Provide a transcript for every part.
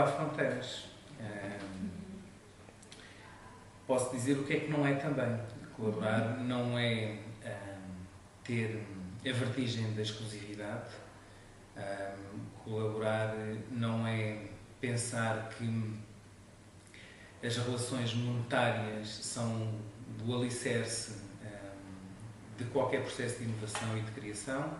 há fronteiras. Posso dizer o que é que não é também. Colaborar não é ter a vertigem da exclusividade. Colaborar não é pensar que as relações monetárias são do alicerce de qualquer processo de inovação e de criação.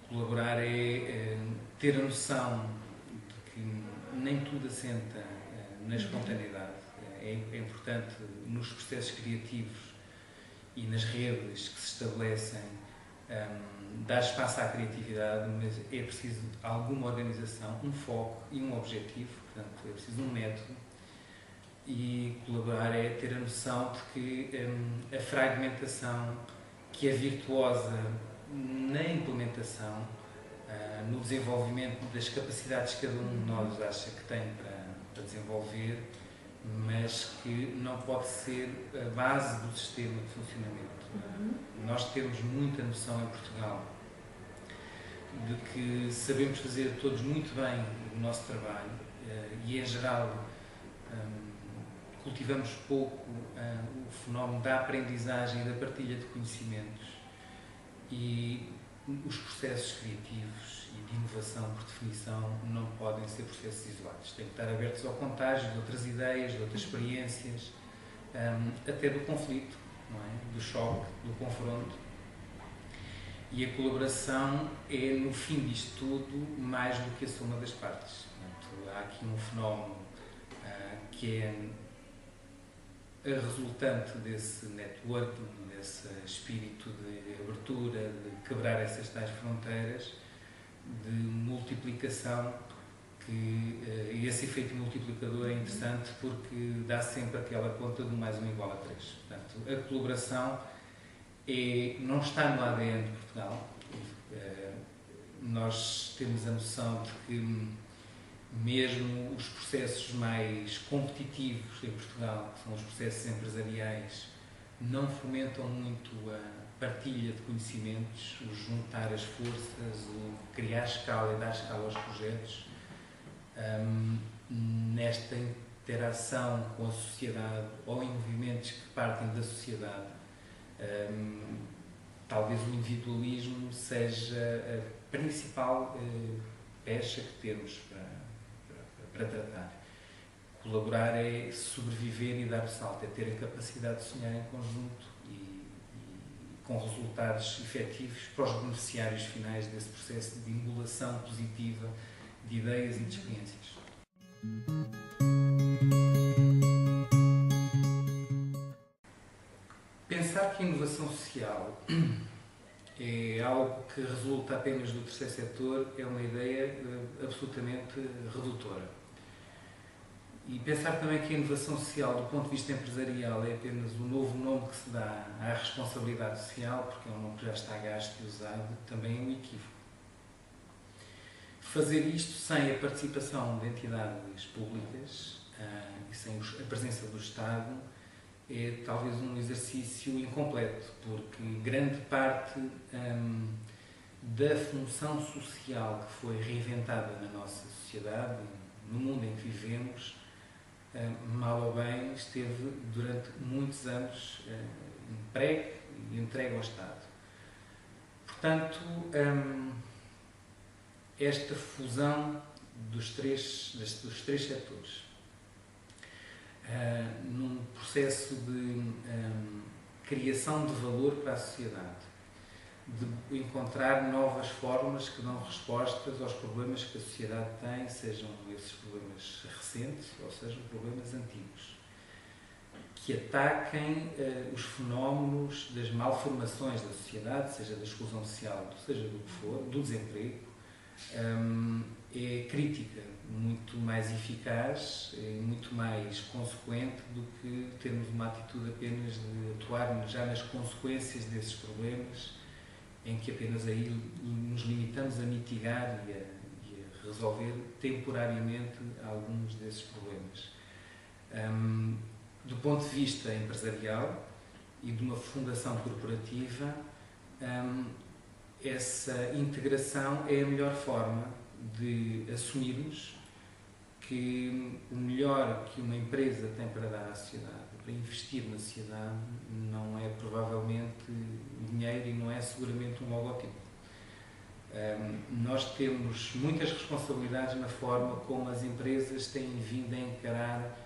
Colaborar é ter a noção de que nem tudo assenta na espontaneidade. É importante nos processos criativos e nas redes que se estabelecem dar espaço à criatividade, mas é preciso alguma organização, um foco e um objetivo, portanto é preciso um método. E colaborar é ter a noção de que a fragmentação, que é virtuosa na implementação, no desenvolvimento das capacidades que cada um de nós acha que tem para desenvolver, mas que não pode ser a base do sistema de funcionamento. Nós temos muita noção em Portugal de que sabemos fazer todos muito bem o nosso trabalho e, em geral, cultivamos pouco o fenómeno da aprendizagem e da partilha de conhecimentos, e os processos criativos e de inovação, por definição, não podem ser processos isolados. Têm que estar abertos ao contágio de outras ideias, de outras experiências, até do conflito, não é? Do choque, do confronto. E a colaboração é, no fim disto tudo, mais do que a soma das partes. Portanto, há aqui um fenómeno que é a resultante desse networking, desse espírito de abertura, de quebrar essas tais fronteiras, de multiplicação, e esse efeito multiplicador é interessante porque dá sempre aquela conta do mais um igual a 3. Portanto, a colaboração não está no ADN de Portugal. Nós temos a noção de que mesmo os processos mais competitivos em Portugal, que são os processos empresariais, não fomentam muito a partilha de conhecimentos, o juntar as forças, o criar escala e dar escala aos projetos. Nesta interação com a sociedade ou em movimentos que partem da sociedade, talvez o individualismo seja a principal pecha que temos para tratar. Colaborar é sobreviver e dar o salto, é ter a capacidade de sonhar em conjunto e com resultados efetivos para os beneficiários finais desse processo de emulação positiva de ideias e de experiências. Pensar que a inovação social é algo que resulta apenas do terceiro setor é uma ideia absolutamente redutora. E pensar também que a inovação social, do ponto de vista empresarial, é apenas o novo nome que se dá à responsabilidade social, porque é um nome que já está gasto e usado, também é um equívoco. Fazer isto sem a participação de entidades públicas e sem a presença do Estado é talvez um exercício incompleto, porque grande parte da função social que foi reinventada na nossa sociedade, no mundo em que vivemos, mal ou bem, esteve durante muitos anos empregue e entregue ao Estado. Portanto, esta fusão dos três setores, num processo de criação de valor para a sociedade, de encontrar novas formas que dão respostas aos problemas que a sociedade tem, sejam esses problemas recentes ou sejam problemas antigos, que ataquem os fenómenos das malformações da sociedade, seja da exclusão social, seja do que for, do desemprego, é crítica, muito mais eficaz e muito mais consequente do que termos uma atitude apenas de atuar já nas consequências desses problemas, em que apenas aí nos limitamos a mitigar e a resolver temporariamente alguns desses problemas. Do ponto de vista empresarial e de uma fundação corporativa, essa integração é a melhor forma de assumirmos que o melhor que uma empresa tem para dar à sociedade, para investir na sociedade, não é provavelmente dinheiro e não é seguramente um logotipo. Nós temos muitas responsabilidades na forma como as empresas têm vindo a encarar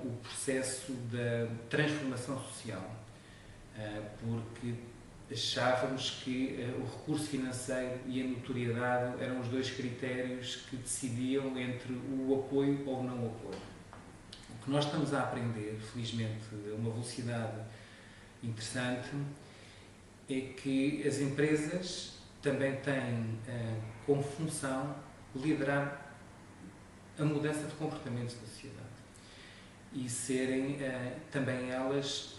o processo da transformação social, porque achávamos que o recurso financeiro e a notoriedade eram os dois critérios que decidiam entre o apoio ou o não apoio. O que nós estamos a aprender, felizmente, a uma velocidade interessante, é que as empresas também têm como função liderar a mudança de comportamentos da sociedade e serem também elas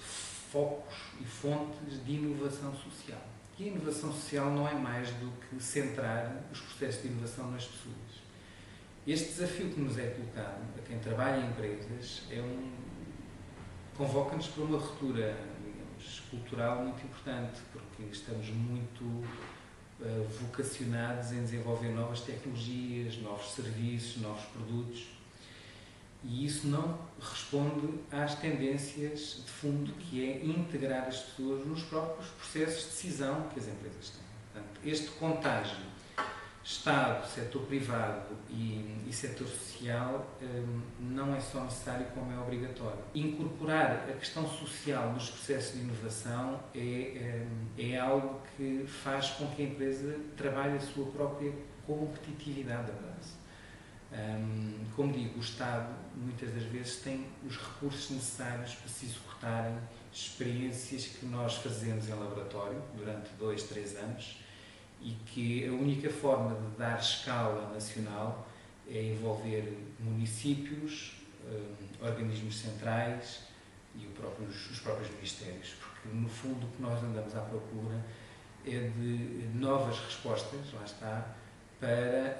focos e fontes de inovação social. E a inovação social não é mais do que centrar os processos de inovação nas pessoas. Este desafio que nos é colocado a quem trabalha em empresas convoca-nos para uma ruptura, digamos, cultural muito importante, porque estamos muito vocacionados em desenvolver novas tecnologias, novos serviços, novos produtos, e isso não responde às tendências de fundo, que é integrar as pessoas nos próprios processos de decisão que as empresas têm. Portanto, este contágio Estado, setor privado e setor social não é só necessário, como é obrigatório. Incorporar a questão social nos processos de inovação é algo que faz com que a empresa trabalhe a sua própria competitividade da base. Como digo, o Estado muitas das vezes tem os recursos necessários para se executarem experiências que nós fazemos em laboratório durante 2, 3 anos e que a única forma de dar escala nacional é envolver municípios, organismos centrais e os próprios ministérios, porque no fundo o que nós andamos à procura é de novas respostas, lá está, para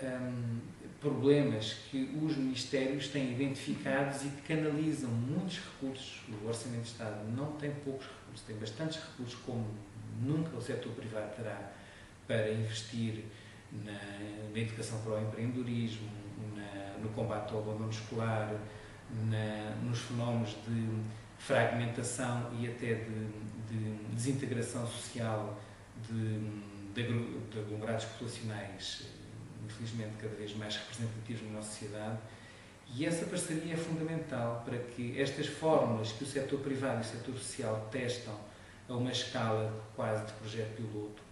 problemas que os ministérios têm identificados e que canalizam muitos recursos. O Orçamento de Estado não tem poucos recursos, tem bastantes recursos, como nunca o setor privado terá, para investir na educação para o empreendedorismo, no combate ao abandono escolar, nos fenómenos de fragmentação e até de desintegração social de aglomerados populacionais, infelizmente cada vez mais representativos na nossa sociedade, e essa parceria é fundamental para que estas fórmulas que o setor privado e o setor social testam a uma escala quase de projeto piloto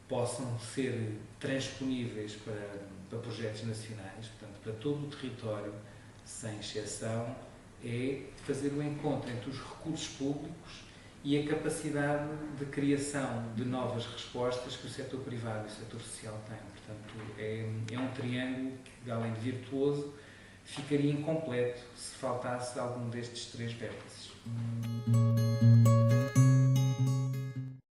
possam ser transponíveis para projetos nacionais, portanto, para todo o território, sem exceção, é fazer o encontro entre os recursos públicos e a capacidade de criação de novas respostas que o setor privado e o setor social têm. Portanto, é um triângulo que, além de virtuoso, ficaria incompleto se faltasse algum destes 3 vértices.